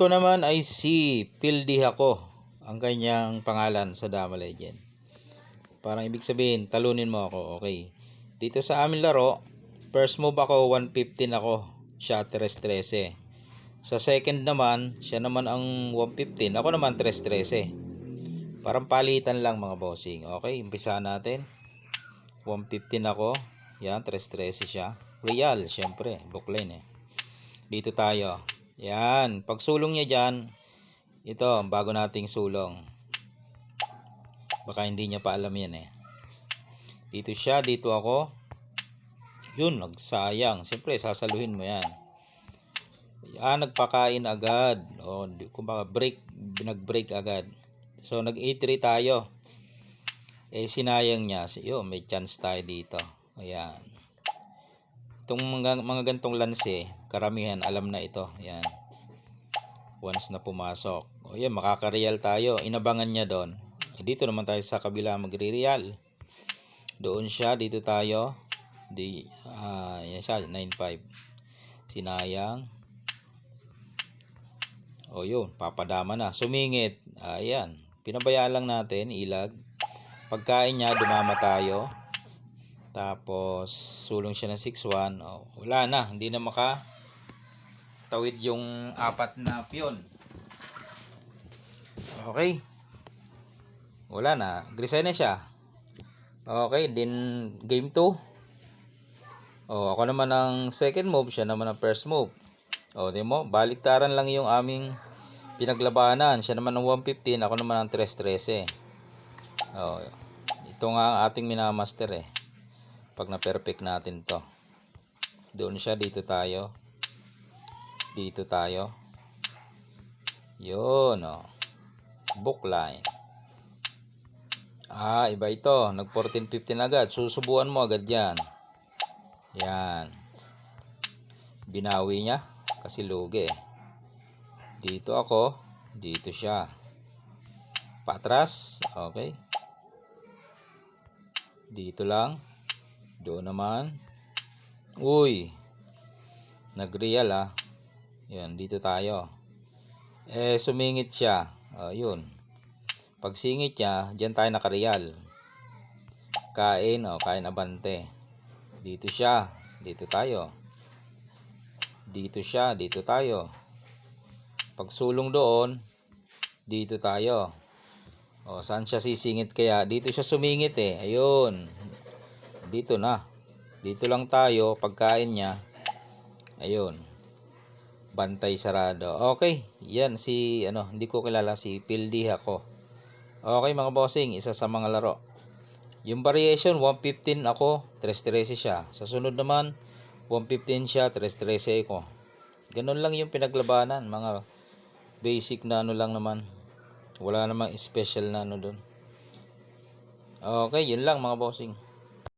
Ito naman ay si Pildi ako, ang kanyang pangalan sa Dama Legend. Parang ibig sabihin, talunin mo ako. Okay. Dito sa amin laro, first move ako, 115 ako. Siya 3-13. Sa second naman, siya naman ang 115. Ako naman 3-13. Parang palitan lang mga bossing. Okay, umpisa natin. 115 ako. Yan, 3-13 siya. Real, syempre. Bookline eh. Dito tayo. Yan. Pag sulong niya dyan, ito, bago nating sulong. Baka hindi niya pa alam yan eh. Dito siya, dito ako. Yun, nagsayang. Siyempre, sasaluhin mo yan. Nagpakain agad. O, kumbaga, nag-break agad. So, nag-A3 tayo. Sinayang niya. So, yun, may chance tayo dito. Ayan. Itong mga gantong lanse, karamihan alam na ito. Ayan. Once na pumasok. O yan, makaka-real tayo. Inabangan niya doon. Dito naman tayo sa kabila magre-real. Doon siya, dito tayo. Yan siya, 9.5. Sinayang. O yun, papadama na. Sumingit. Ayan. Pinabayaan lang natin, ilag. Pagkain niya, dumama tayo. Tapos, sulong siya ng 6-1. Wala na, hindi na makatawid yung apat na piyon. Okay. Wala na, grisay na siya. Okay, din game 2. Ako naman ang second move, siya naman ang first move. Di mo, baliktaran lang yung aming pinaglabanan. Siya naman ang 115, ako naman ang 3-13. Ito nga ang ating minamaster eh. Pag na-perfect natin to. Doon siya, dito tayo. Dito tayo. Yun, bookline. Iba ito. Nag 14-15 agad. Susubuan mo agad yan. Yan. Binawi niya. Kasi lugi eh. Dito ako. Dito siya. Patras. Okay. Dito lang. Doon naman. Uy. Nag-real Yan. Dito tayo. Sumingit siya. Yun. Pag singit niya, dyan tayo nakareal. Kain, kain abante. Dito siya, dito tayo. Dito siya, dito tayo. Pag sulong doon, dito tayo. Saan siya sisingit kaya? Dito siya sumingit eh. Ayun. Dito na. Dito lang tayo, pagkain niya. Ayun. Bantay sarado. Okay, yan si hindi ko kilala, si Pildi ako. Okay mga bossing, isa sa mga laro. Yung variation 115 ako, 3-13 siya. Sa sunod naman 115 siya, 3-13 ako. Ganun lang yung pinaglabanan, mga basic na lang naman. Wala namang special na doon. Okay, yun lang mga bossing.